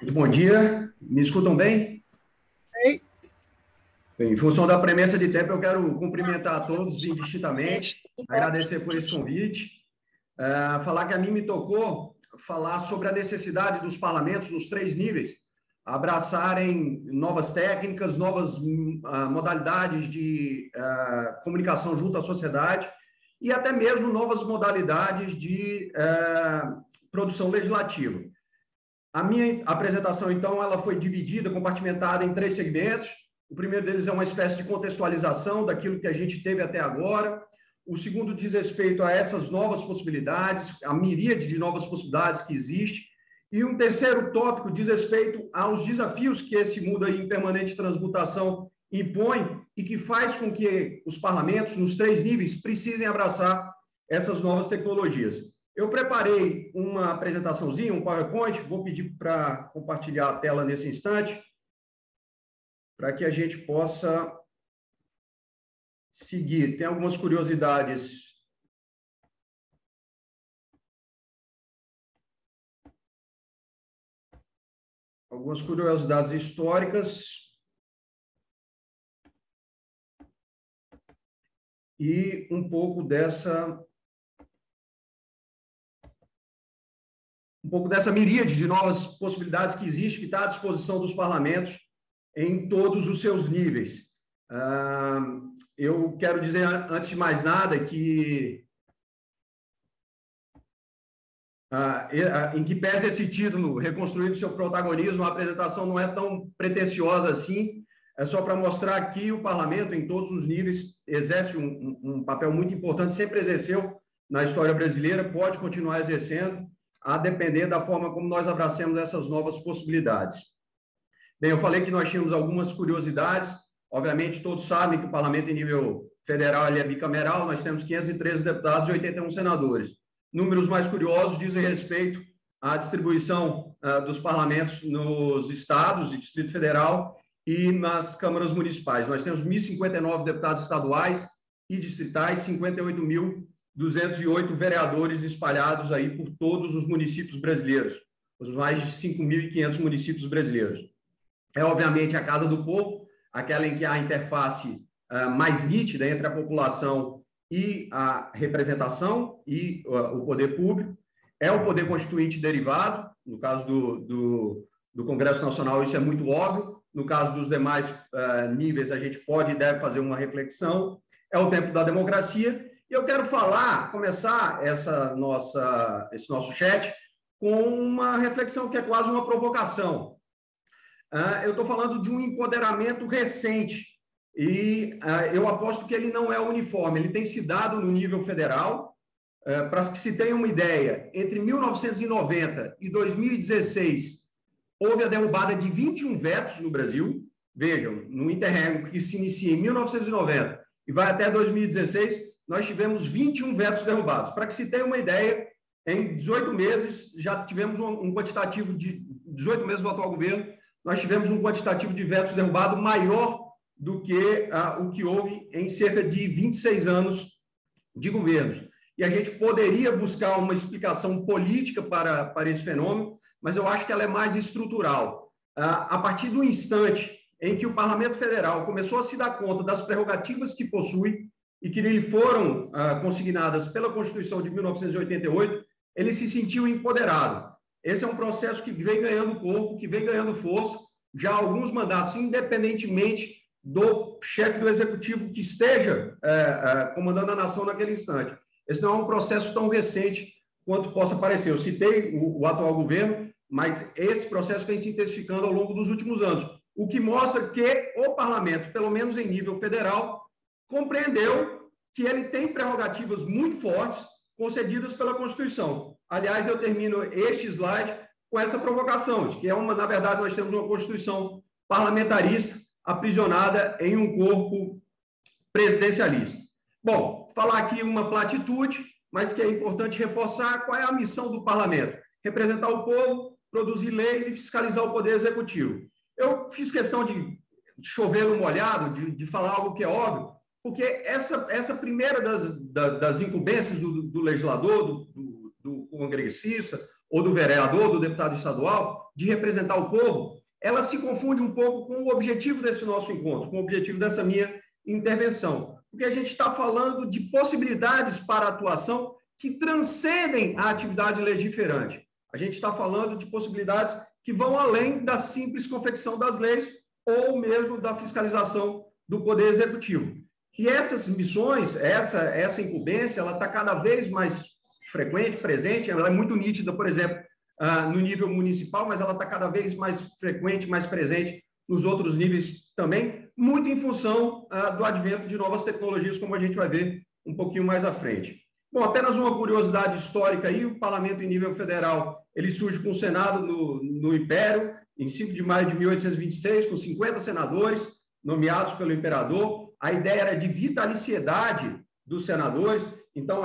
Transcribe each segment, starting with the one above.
Muito bom dia. Me escutam bem? Ei, Bem, em função da premissa de tempo, eu quero cumprimentar a todos indistintamente, agradecer por esse convite, falar que a mim me tocou falar sobre a necessidade dos parlamentos nos três níveis abraçarem novas técnicas, novas modalidades de comunicação junto à sociedade e até mesmo novas modalidades de produção legislativa. A minha apresentação, então, ela foi dividida, compartimentada em três segmentos. O primeiro deles é uma espécie de contextualização daquilo que a gente teve até agora. O segundo diz respeito a essas novas possibilidades, a miríade de novas possibilidades que existe. E um terceiro tópico diz respeito aos desafios que esse mundo aí em permanente transmutação impõe e que faz com que os parlamentos, nos três níveis, precisem abraçar essas novas tecnologias. Eu preparei uma apresentaçãozinha, um PowerPoint, vou pedir para compartilhar a tela nesse instante, para que a gente possa seguir. Tem algumas curiosidades. Algumas curiosidades históricas e um pouco dessa miríade de novas possibilidades que existe, que está à disposição dos parlamentos em todos os seus níveis. Eu quero dizer, antes de mais nada, que em que pese esse título, Reconstruindo seu Protagonismo, a apresentação não é tão pretensiosa assim, é só para mostrar que o parlamento, em todos os níveis, exerce um papel muito importante, sempre exerceu na história brasileira, pode continuar exercendo, a depender da forma como nós abracemos essas novas possibilidades. Bem, eu falei que nós tínhamos algumas curiosidades, obviamente todos sabem que o parlamento em nível federal ele é bicameral, nós temos 513 deputados e 81 senadores. Números mais curiosos dizem respeito à distribuição dos parlamentos nos estados e Distrito Federal e nas câmaras municipais. Nós temos 1.059 deputados estaduais e distritais, 58.208 vereadores espalhados aí por todos os municípios brasileiros, os mais de 5.500 municípios brasileiros. É, obviamente, a Casa do Povo, aquela em que há a interface mais nítida entre a população e a representação e o poder público. É o poder constituinte derivado, no caso do Congresso Nacional, isso é muito óbvio. No caso dos demais níveis, a gente pode e deve fazer uma reflexão. É o tempo da democracia. E eu quero começar esse nosso chat com uma reflexão que é quase uma provocação. Eu estou falando de um empoderamento recente e eu aposto que ele não é uniforme, ele tem se dado no nível federal. Para que se tenha uma ideia, entre 1990 e 2016, houve a derrubada de 21 vetos no Brasil. Vejam, no interregno que se inicia em 1990 e vai até 2016, nós tivemos 21 vetos derrubados. Para que se tenha uma ideia, em 18 meses, já tivemos um quantitativo de 18 meses do atual governo, nós tivemos um quantitativo de vetos derrubados maior do que o que houve em cerca de 26 anos de governos. E a gente poderia buscar uma explicação política para esse fenômeno, mas eu acho que ela é mais estrutural. A partir do instante em que o Parlamento Federal começou a se dar conta das prerrogativas que possui e que lhe foram consignadas pela Constituição de 1988, ele se sentiu empoderado. Esse é um processo que vem ganhando corpo, que vem ganhando força, já há alguns mandatos, independentemente do chefe do executivo que esteja comandando a nação naquele instante. Esse não é um processo tão recente quanto possa parecer. Eu citei o atual governo, mas esse processo vem se intensificando ao longo dos últimos anos, o que mostra que o parlamento, pelo menos em nível federal, compreendeu que ele tem prerrogativas muito fortes concedidas pela Constituição. Aliás, eu termino este slide com essa provocação, de que na verdade, nós temos uma Constituição parlamentarista aprisionada em um corpo presidencialista. Bom, falar aqui uma platitude, mas que é importante reforçar qual é a missão do parlamento: representar o povo, produzir leis e fiscalizar o poder executivo. Eu fiz questão de chover no molhado, de falar algo que é óbvio, porque essa primeira das incumbências do legislador, do congressista ou do vereador, do deputado estadual, de representar o povo, ela se confunde um pouco com o objetivo desse nosso encontro, com o objetivo dessa minha intervenção. Porque a gente está falando de possibilidades para atuação que transcendem a atividade legiferante. A gente está falando de possibilidades que vão além da simples confecção das leis ou mesmo da fiscalização do Poder Executivo. E essas missões, essa incumbência, ela está cada vez mais frequente, presente, ela é muito nítida, por exemplo, no nível municipal, mas ela está cada vez mais frequente, mais presente nos outros níveis também, muito em função do advento de novas tecnologias, como a gente vai ver um pouquinho mais à frente. Bom, apenas uma curiosidade histórica aí, o parlamento em nível federal, ele surge com o Senado no Império, em 5 de maio de 1826, com 50 senadores nomeados pelo imperador. A ideia era de vitaliciedade dos senadores, então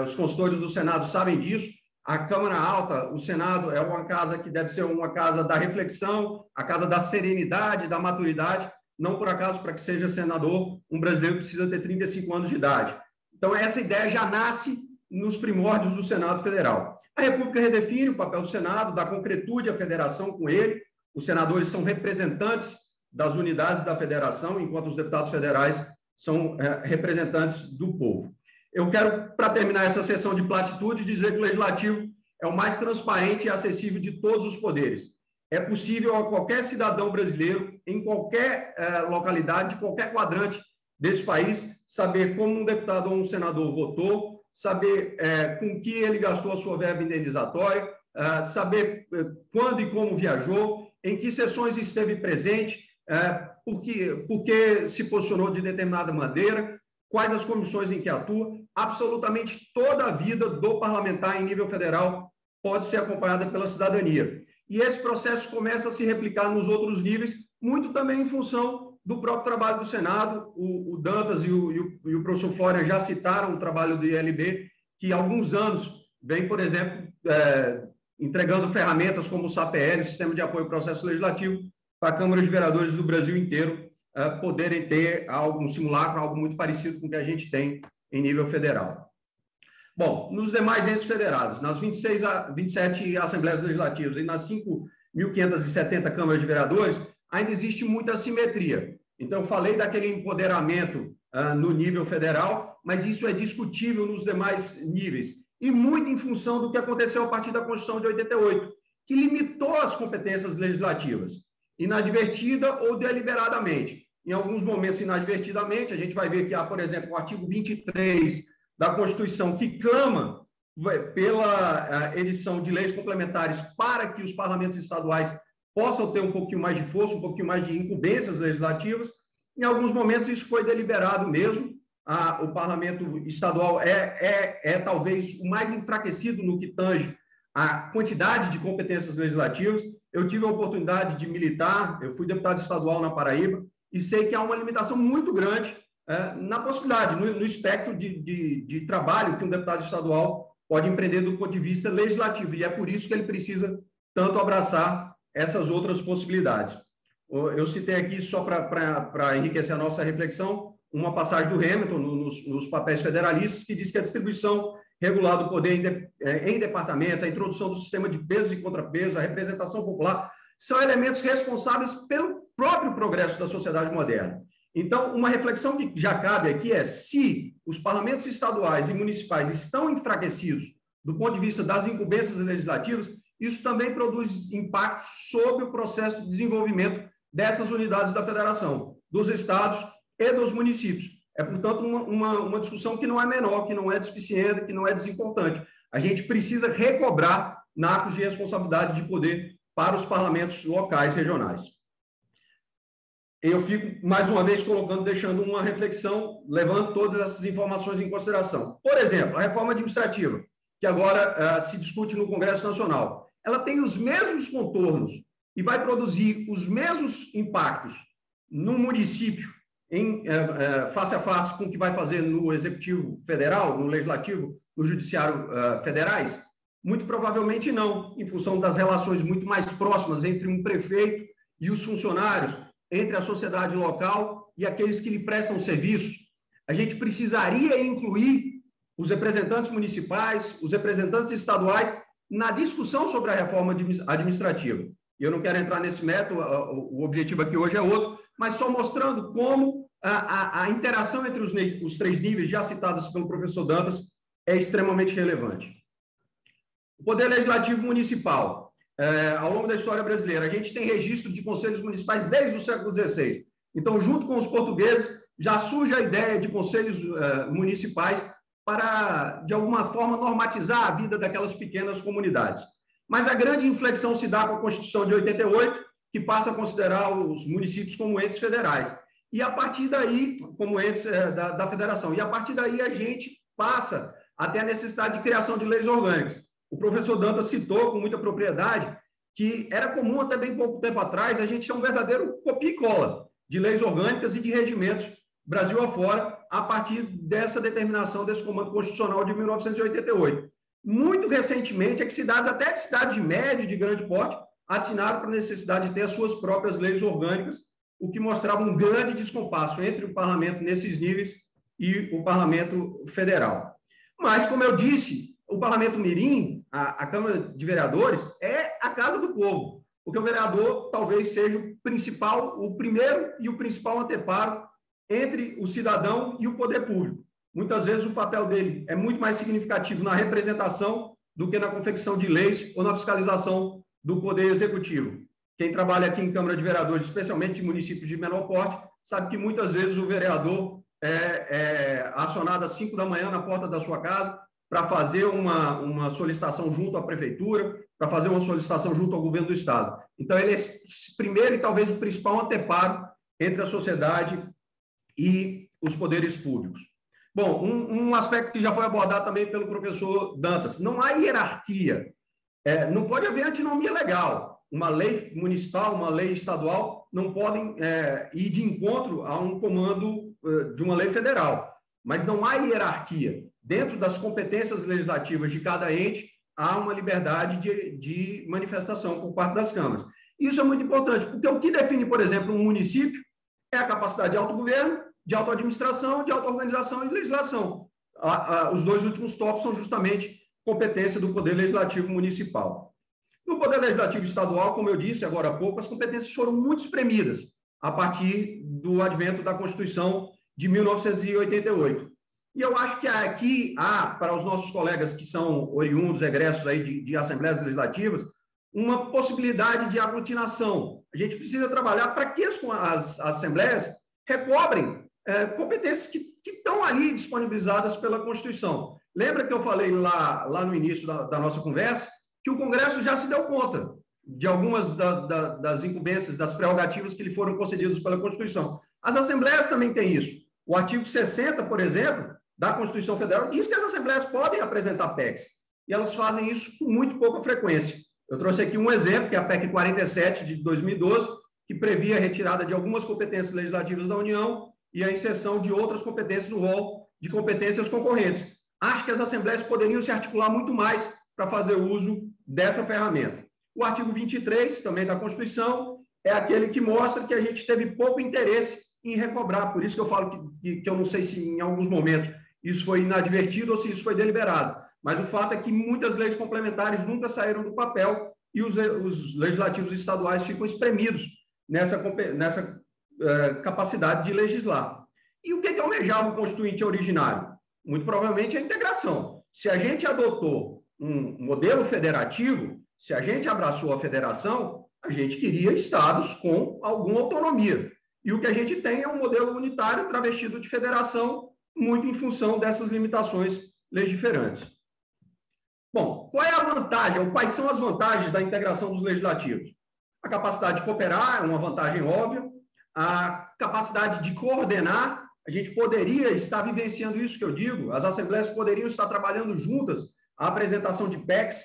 os consultores do Senado sabem disso. A Câmara Alta, o Senado, é uma casa que deve ser uma casa da reflexão, a casa da serenidade, da maturidade, não por acaso, para que seja senador, um brasileiro precisa ter 35 anos de idade. Então, essa ideia já nasce nos primórdios do Senado Federal. A República redefine o papel do Senado, dá concretude à federação com ele. Os senadores são representantes das unidades da federação, enquanto os deputados federais são representantes do povo. Eu quero, para terminar essa sessão de platitude, dizer que o Legislativo é o mais transparente e acessível de todos os poderes. É possível a qualquer cidadão brasileiro, em qualquer localidade, de qualquer quadrante desse país, saber como um deputado ou um senador votou, saber com que ele gastou a sua verba indenizatória, saber quando e como viajou, em que sessões esteve presente, por que se posicionou de determinada maneira, quais as comissões em que atua. Absolutamente toda a vida do parlamentar em nível federal pode ser acompanhada pela cidadania. E esse processo começa a se replicar nos outros níveis, muito também em função do próprio trabalho do Senado. O Dantas e o professor Florian já citaram o trabalho do ILB, que há alguns anos vem, por exemplo, entregando ferramentas como o SAPL, o Sistema de Apoio ao Processo Legislativo, para a Câmara de Vereadores do Brasil inteiro poderem ter um simulacro, algo muito parecido com o que a gente tem em nível federal. Bom, nos demais entes federados, nas 27 Assembleias Legislativas e nas 5.570 Câmaras de Vereadores, ainda existe muita assimetria. Então, eu falei daquele empoderamento no nível federal, mas isso é discutível nos demais níveis, e muito em função do que aconteceu a partir da Constituição de 88, que limitou as competências legislativas, inadvertida ou deliberadamente. Em alguns momentos, inadvertidamente, a gente vai ver que há, por exemplo, o artigo 23 da Constituição, que clama pela edição de leis complementares para que os parlamentos estaduais possam ter um pouquinho mais de força, um pouquinho mais de incumbências legislativas. Em alguns momentos, isso foi deliberado mesmo. O parlamento estadual talvez o mais enfraquecido no que tange a quantidade de competências legislativas. Eu tive a oportunidade de militar, eu fui deputado estadual na Paraíba, e sei que há uma limitação muito grande na possibilidade, no espectro de trabalho que um deputado estadual pode empreender do ponto de vista legislativo, e é por isso que ele precisa tanto abraçar essas outras possibilidades. Eu citei aqui, só para enriquecer a nossa reflexão, uma passagem do Hamilton nos papéis federalistas, que diz que a distribuição regular do poder em departamentos, a introdução do sistema de pesos e contrapesos, a representação popular, são elementos responsáveis pelo próprio progresso da sociedade moderna. Então, uma reflexão que já cabe aqui é: se os parlamentos estaduais e municipais estão enfraquecidos do ponto de vista das incumbências legislativas, isso também produz impacto sobre o processo de desenvolvimento dessas unidades da federação, dos estados e dos municípios. É, portanto, uma discussão que não é menor, que não é despiciente, que não é desimportante. A gente precisa recobrar nacos de responsabilidade de poder para os parlamentos locais e regionais. Eu fico, mais uma vez, deixando uma reflexão, levando todas essas informações em consideração. Por exemplo, a reforma administrativa, que agora se discute no Congresso Nacional, ela tem os mesmos contornos e vai produzir os mesmos impactos no município, face a face com o que vai fazer no Executivo Federal, no Legislativo, no Judiciário federais? Muito provavelmente não, em função das relações muito mais próximas entre um prefeito e os funcionários, entre a sociedade local e aqueles que lhe prestam serviços. A gente precisaria incluir os representantes municipais, os representantes estaduais na discussão sobre a reforma administrativa. E eu não quero entrar nesse método, o objetivo aqui hoje é outro, mas só mostrando como a interação entre os três níveis, já citados pelo professor Dantas, é extremamente relevante. O Poder Legislativo Municipal. Ao longo da história brasileira, a gente tem registro de conselhos municipais desde o século XVI. Então, junto com os portugueses, já surge a ideia de conselhos municipais para, de alguma forma, normatizar a vida daquelas pequenas comunidades. Mas a grande inflexão se dá com a Constituição de 88, que passa a considerar os municípios como entes federais. E, a partir daí, como entes da federação. E, a partir daí, a gente passa até a necessidade de criação de leis orgânicas. O professor Dantas citou com muita propriedade que era comum até bem pouco tempo atrás a gente ter um verdadeiro copia e cola de leis orgânicas e de regimentos Brasil afora a partir dessa determinação desse Comando Constitucional de 1988. Muito recentemente, é que cidades, até de cidades de médio e de grande porte, atinaram para a necessidade de ter as suas próprias leis orgânicas, o que mostrava um grande descompasso entre o parlamento nesses níveis e o parlamento federal. Mas, como eu disse, o parlamento mirim, a Câmara de Vereadores, é a casa do povo, porque o vereador talvez seja o primeiro e o principal anteparo entre o cidadão e o poder público. Muitas vezes o papel dele é muito mais significativo na representação do que na confecção de leis ou na fiscalização do poder executivo. Quem trabalha aqui em Câmara de Vereadores, especialmente em municípios de menor porte, sabe que muitas vezes o vereador é acionado às 5 da manhã na porta da sua casa para fazer uma solicitação junto à prefeitura, para fazer uma solicitação junto ao governo do estado. Então, ele é o primeiro e talvez o principal anteparo entre a sociedade e os poderes públicos. Bom, um aspecto que já foi abordado também pelo professor Dantas, não há hierarquia, não pode haver antinomia legal. Uma lei municipal, uma lei estadual não podem ir de encontro a um comando de uma lei federal, mas não há hierarquia. Dentro das competências legislativas de cada ente, há uma liberdade de manifestação por parte das câmaras. Isso é muito importante, porque o que define, por exemplo, um município é a capacidade de autogoverno, de autoadministração, de auto-organização e legislação. Os dois últimos tópicos são justamente competência do Poder Legislativo Municipal. No Poder Legislativo Estadual, como eu disse agora há pouco, as competências foram muito espremidas a partir do advento da Constituição de 1988. E eu acho que aqui há, para os nossos colegas que são oriundos, egressos aí de assembleias legislativas, uma possibilidade de aglutinação. A gente precisa trabalhar para que as assembleias recobrem competências que estão ali disponibilizadas pela Constituição. Lembra que eu falei lá no início da nossa conversa que o Congresso já se deu conta de algumas das incumbências, das prerrogativas que lhe foram concedidas pela Constituição. As assembleias também têm isso. O artigo 60, por exemplo, da Constituição Federal diz que as assembleias podem apresentar PECs, e elas fazem isso com muito pouca frequência. Eu trouxe aqui um exemplo, que é a PEC 47 de 2012, que previa a retirada de algumas competências legislativas da União e a inserção de outras competências no rol de competências concorrentes. Acho que as assembleias poderiam se articular muito mais para fazer uso dessa ferramenta. O artigo 23, também da Constituição, é aquele que mostra que a gente teve pouco interesse em recobrar. Por isso que eu falo que eu não sei se em alguns momentos isso foi inadvertido ou se isso foi deliberado. Mas o fato é que muitas leis complementares nunca saíram do papel e os legislativos estaduais ficam espremidos nessa capacidade de legislar. E o que almejava o Constituinte originário? Muito provavelmente a integração. Se a gente adotou um modelo federativo, se a gente abraçou a federação, a gente queria estados com alguma autonomia. E o que a gente tem é um modelo unitário travestido de federação, muito em função dessas limitações legiferantes. Bom, qual é a vantagem, ou quais são as vantagens da integração dos legislativos? A capacidade de cooperar é uma vantagem óbvia, a capacidade de coordenar, a gente poderia estar vivenciando isso que eu digo, as assembleias poderiam estar trabalhando juntas a apresentação de PECs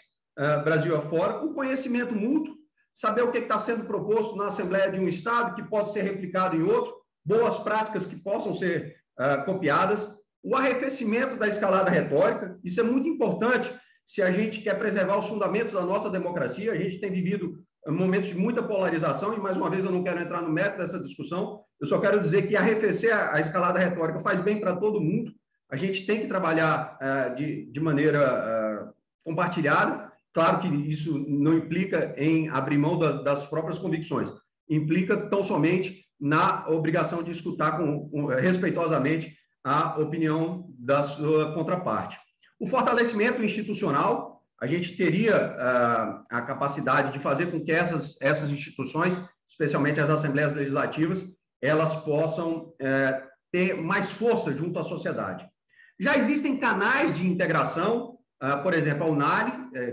Brasil afora, o conhecimento mútuo, saber o que está sendo proposto na Assembleia de um Estado, que pode ser replicado em outro, boas práticas que possam ser copiadas, o arrefecimento da escalada retórica, isso é muito importante se a gente quer preservar os fundamentos da nossa democracia. A gente tem vivido momentos de muita polarização, e mais uma vez eu não quero entrar no mérito dessa discussão, eu só quero dizer que arrefecer a escalada retórica faz bem para todo mundo, a gente tem que trabalhar de maneira compartilhada, Claro que isso não implica em abrir mão das próprias convicções, implica tão somente na obrigação de escutar respeitosamente a opinião da sua contraparte. O fortalecimento institucional, a gente teria a capacidade de fazer com que essas instituições, especialmente as assembleias legislativas, elas possam ter mais força junto à sociedade. Já existem canais de integração, por exemplo, a UNALI,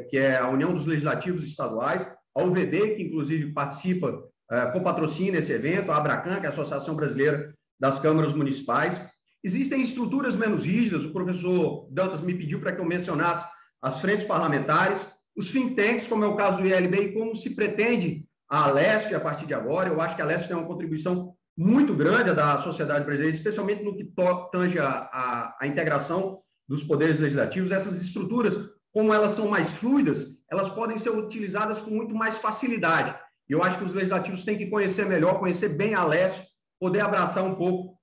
que é a União dos Legislativos Estaduais, a UVB, que inclusive participa, copatrocina esse evento, a Abracan, que é a Associação Brasileira das Câmaras Municipais. Existem estruturas menos rígidas, o professor Dantas me pediu para que eu mencionasse as frentes parlamentares, os think tanks, como é o caso do ILB, e como se pretende a Alesp a partir de agora. Eu acho que a Alesp tem uma contribuição muito grande da sociedade brasileira, especialmente no que tange a integração dos poderes legislativos. Essas estruturas, como elas são mais fluidas, elas podem ser utilizadas com muito mais facilidade. E eu acho que os legislativos têm que conhecer melhor, conhecer bem a Alesp, poder abraçar um pouco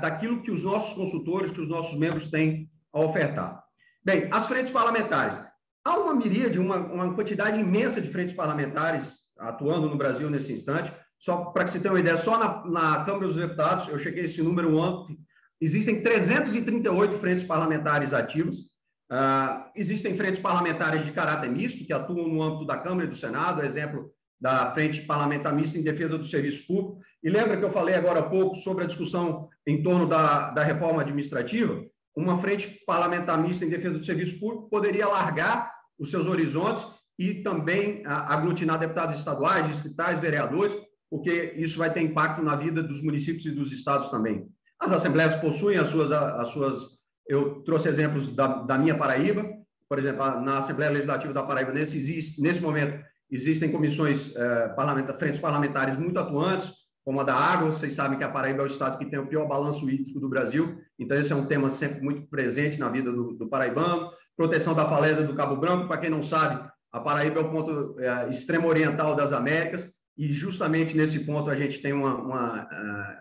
daquilo que os nossos consultores, que os nossos membros têm a ofertar. Bem, as frentes parlamentares. Há uma miríade, uma quantidade imensa de frentes parlamentares atuando no Brasil nesse instante. Só para que você tenha uma ideia, só na Câmara dos Deputados, eu cheguei a esse número ontem, existem 338 frentes parlamentares ativas. Existem frentes parlamentares de caráter misto, que atuam no âmbito da Câmara e do Senado, exemplo da Frente Parlamentar Mista em Defesa do Serviço Público. E lembra que eu falei agora há pouco sobre a discussão em torno da reforma administrativa? Uma Frente Parlamentar Mista em Defesa do Serviço Público poderia alargar os seus horizontes e também aglutinar deputados estaduais, distritais, vereadores, porque isso vai ter impacto na vida dos municípios e dos estados também. As assembleias possuem as suas eu trouxe exemplos da minha Paraíba, por exemplo, na Assembleia Legislativa da Paraíba, nesse momento, existem comissões, frentes parlamentares muito atuantes, como a da água. Vocês sabem que a Paraíba é o estado que tem o pior balanço hídrico do Brasil, então esse é um tema sempre muito presente na vida do paraibano. Proteção da falésia do Cabo Branco, para quem não sabe, a Paraíba é o ponto extremo oriental das Américas, e justamente nesse ponto a gente tem uma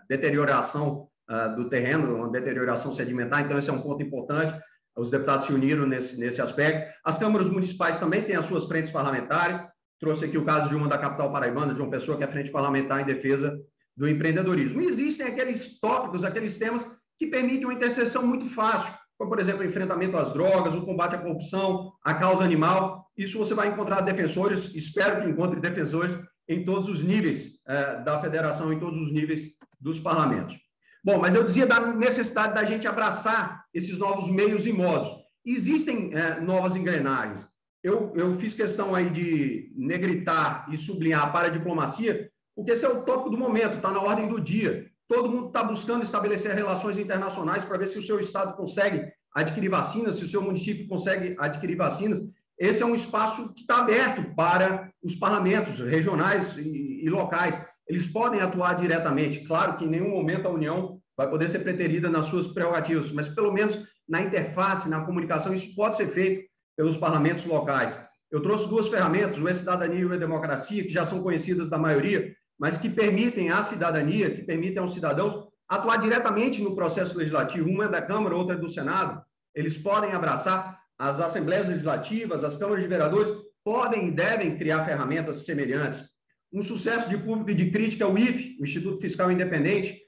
deterioração do terreno, uma deterioração sedimentar, então esse é um ponto importante. Os deputados se uniram nesse aspecto. As câmaras municipais também têm as suas frentes parlamentares. Trouxe aqui o caso de uma da capital paraibana, de uma pessoa que é frente parlamentar em defesa do empreendedorismo. E existem aqueles tópicos, aqueles temas que permitem uma interseção muito fácil, como, por exemplo, o enfrentamento às drogas, o combate à corrupção, a causa animal. Isso você vai encontrar defensores, espero que encontre defensores em todos os níveis da federação, em todos os níveis dos parlamentos. Bom, mas eu dizia da necessidade da gente abraçar esses novos meios e modos. Existem novas engrenagens. Eu fiz questão aí de negritar e sublinhar para a diplomacia, porque esse é o tópico do momento, está na ordem do dia. Todo mundo está buscando estabelecer relações internacionais para ver se o seu estado consegue adquirir vacinas, se o seu município consegue adquirir vacinas. Esse é um espaço que está aberto para os parlamentos regionais e locais. Eles podem atuar diretamente. Claro que em nenhum momento a União vai poder ser preterida nas suas prerrogativas, mas pelo menos na interface, na comunicação, isso pode ser feito pelos parlamentos locais. Eu trouxe duas ferramentas, o E-Cidadania e o E-Democracia, que já são conhecidas da maioria, mas que permitem à cidadania, que permitem aos cidadãos atuar diretamente no processo legislativo. Uma é da Câmara, outra é do Senado. Eles podem abraçar as assembleias legislativas, as câmaras de vereadores, podem e devem criar ferramentas semelhantes. Um sucesso de público e de crítica é o IFE, o Instituto Fiscal Independente,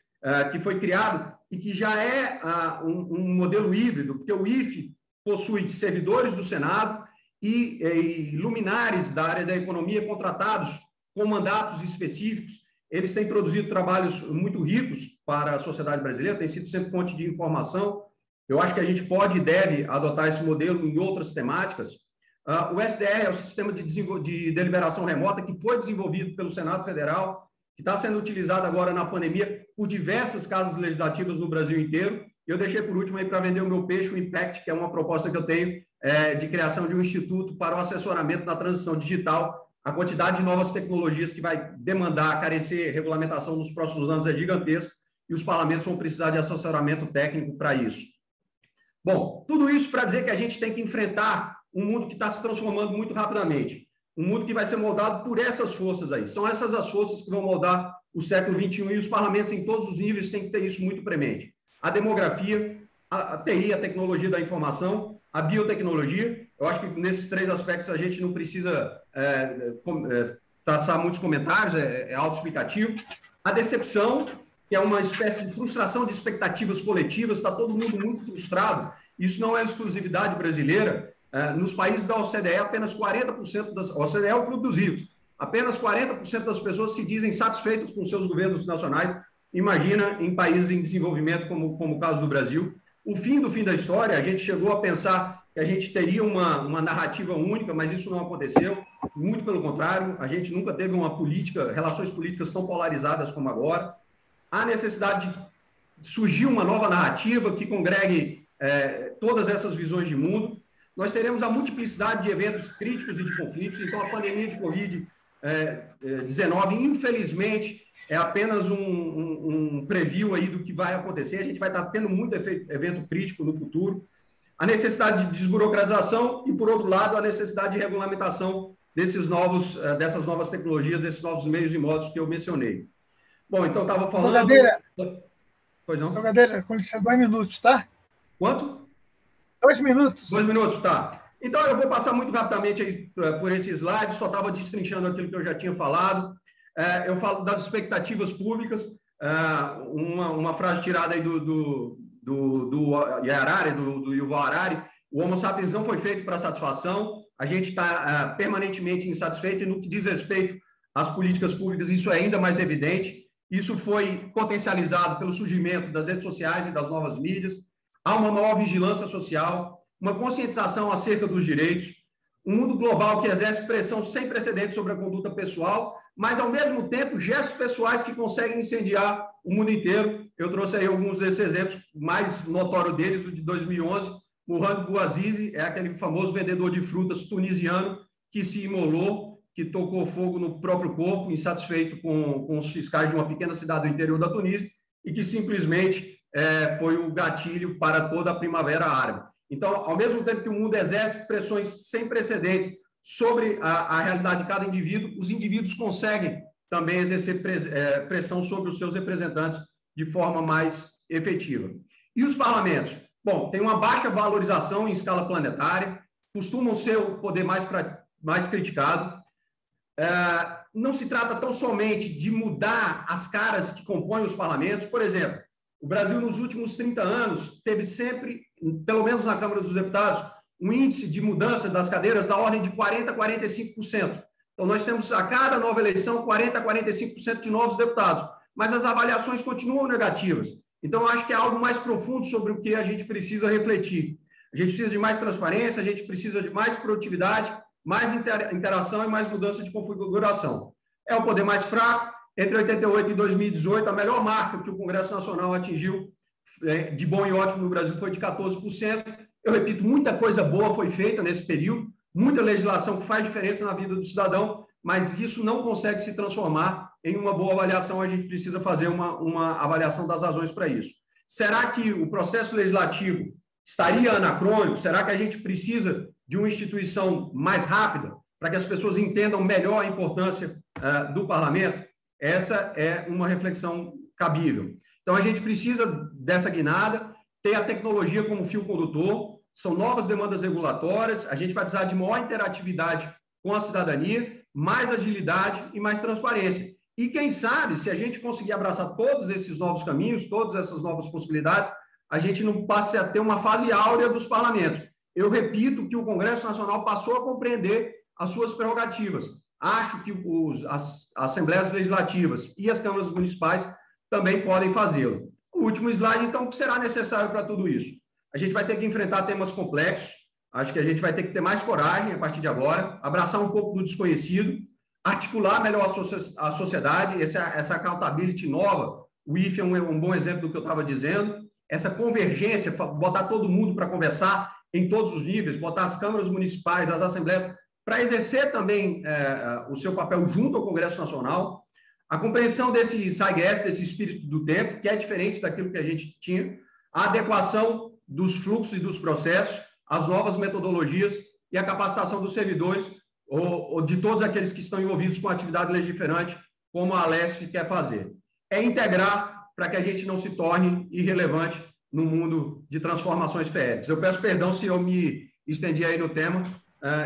que foi criado e que já é um modelo híbrido, porque o IFE possui servidores do Senado e luminares da área da economia contratados com mandatos específicos. Eles têm produzido trabalhos muito ricos para a sociedade brasileira, têm sido sempre fonte de informação. Eu acho que a gente pode e deve adotar esse modelo em outras temáticas. O SDR é o Sistema de Deliberação Remota, que foi desenvolvido pelo Senado Federal, que está sendo utilizado agora na pandemia por diversas casas legislativas no Brasil inteiro. Eu deixei por último aí para vender o meu peixe, o Impact, que é uma proposta que eu tenho de criação de um instituto para o assessoramento na transição digital. A quantidade de novas tecnologias que vai demandar, carecer regulamentação nos próximos anos é gigantesca e os parlamentos vão precisar de assessoramento técnico para isso. Bom, tudo isso para dizer que a gente tem que enfrentar um mundo que está se transformando muito rapidamente, um mundo que vai ser moldado por essas forças aí. São essas as forças que vão moldar o século XXI e os parlamentos em todos os níveis têm que ter isso muito premente. A demografia, a TI, a tecnologia da informação, a biotecnologia. eu acho que nesses 3 aspectos a gente não precisa traçar muitos comentários, é autoexplicativo. A decepção, que é uma espécie de frustração de expectativas coletivas, está todo mundo muito frustrado. Isso não é exclusividade brasileira. Nos países da OCDE, apenas 40% das... A OCDE é o Clube dos Ricos. Apenas 40% das pessoas se dizem satisfeitas com seus governos nacionais. Imagina em países em desenvolvimento, como o caso do Brasil. O fim do fim da história, a gente chegou a pensar que a gente teria uma narrativa única, mas isso não aconteceu. Muito pelo contrário, a gente nunca teve relações políticas tão polarizadas como agora. Há necessidade de surgir uma nova narrativa que congregue todas essas visões de mundo. Nós teremos a multiplicidade de eventos críticos e de conflitos. Então, a pandemia de Covid-19, infelizmente, é apenas um preview aí do que vai acontecer. A gente vai estar tendo muito evento crítico no futuro. A necessidade de desburocratização e, por outro lado, a necessidade de regulamentação dessas novas tecnologias, desses novos meios e modos que eu mencionei. Bom, então, estava falando... Gadeira, pois não? Gadeira, com licença, 2 minutos, tá? Quanto? 2 minutos. 2 minutos, tá. Então, eu vou passar muito rapidamente aí, por esse slide, só estava destrinchando aquilo que eu já tinha falado. Eu falo das expectativas públicas, uma frase tirada aí do Harari, do Yuval Harari: o Homo sapiens não foi feito para satisfação, a gente está permanentemente insatisfeito, e no que diz respeito às políticas públicas, isso é ainda mais evidente. Isso foi potencializado pelo surgimento das redes sociais e das novas mídias. Há uma maior vigilância social, uma conscientização acerca dos direitos, um mundo global que exerce pressão sem precedentes sobre a conduta pessoal, mas, ao mesmo tempo, gestos pessoais que conseguem incendiar o mundo inteiro. Eu trouxe aí alguns desses exemplos, mais notório deles, o de 2011. Mohamed Bouazizi é aquele famoso vendedor de frutas tunisiano que se imolou, que tocou fogo no próprio corpo, insatisfeito com os fiscais de uma pequena cidade do interior da Tunísia, e que simplesmente foi o gatilho para toda a primavera árabe. Então, ao mesmo tempo que o mundo exerce pressões sem precedentes sobre a realidade de cada indivíduo, os indivíduos conseguem também exercer pressão sobre os seus representantes de forma mais efetiva. E os parlamentos? Bom, tem uma baixa valorização em escala planetária, costumam ser o poder mais criticado. Não se trata tão somente de mudar as caras que compõem os parlamentos. Por exemplo, o Brasil, nos últimos 30 anos, teve sempre, pelo menos na Câmara dos Deputados, um índice de mudança das cadeiras da ordem de 40% a 45%. Então, nós temos, a cada nova eleição, 40% a 45% de novos deputados. Mas as avaliações continuam negativas. Então, eu acho que é algo mais profundo sobre o que a gente precisa refletir. A gente precisa de mais transparência, a gente precisa de mais produtividade, mais interação e mais mudança de configuração. É o poder mais fraco. Entre 88 e 2018, a melhor marca que o Congresso Nacional atingiu de bom e ótimo no Brasil foi de 14%. Eu repito, muita coisa boa foi feita nesse período, muita legislação que faz diferença na vida do cidadão, mas isso não consegue se transformar em uma boa avaliação. A gente precisa fazer uma avaliação das razões para isso. Será que o processo legislativo estaria anacrônico? Será que a gente precisa de uma instituição mais rápida para que as pessoas entendam melhor a importância do parlamento? Essa é uma reflexão cabível. Então, a gente precisa dessa guinada, ter a tecnologia como fio condutor, são novas demandas regulatórias, a gente vai precisar de maior interatividade com a cidadania, mais agilidade e mais transparência. E quem sabe, se a gente conseguir abraçar todos esses novos caminhos, todas essas novas possibilidades, a gente não passe a ter uma fase áurea dos parlamentos. Eu repito que o Congresso Nacional passou a compreender as suas prerrogativas. Acho que as assembleias legislativas e as câmaras municipais também podem fazê-lo. O último slide, então, o que será necessário para tudo isso? A gente vai ter que enfrentar temas complexos, acho que a gente vai ter que ter mais coragem a partir de agora, abraçar um pouco do desconhecido, articular melhor a sociedade, essa accountability nova. O IFE é um bom exemplo do que eu estava dizendo, essa convergência, botar todo mundo para conversar em todos os níveis, botar as câmaras municipais, as assembleias, para exercer também o seu papel junto ao Congresso Nacional, a compreensão desse zeitgeist, desse espírito do tempo, que é diferente daquilo que a gente tinha, a adequação dos fluxos e dos processos, as novas metodologias e a capacitação dos servidores ou de todos aqueles que estão envolvidos com a atividade legiferante, como a Alesf quer fazer. É integrar para que a gente não se torne irrelevante no mundo de transformações feéricas. Eu peço perdão se eu me estendi aí no tema.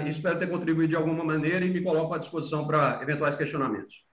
Espero ter contribuído de alguma maneira e me coloco à disposição para eventuais questionamentos.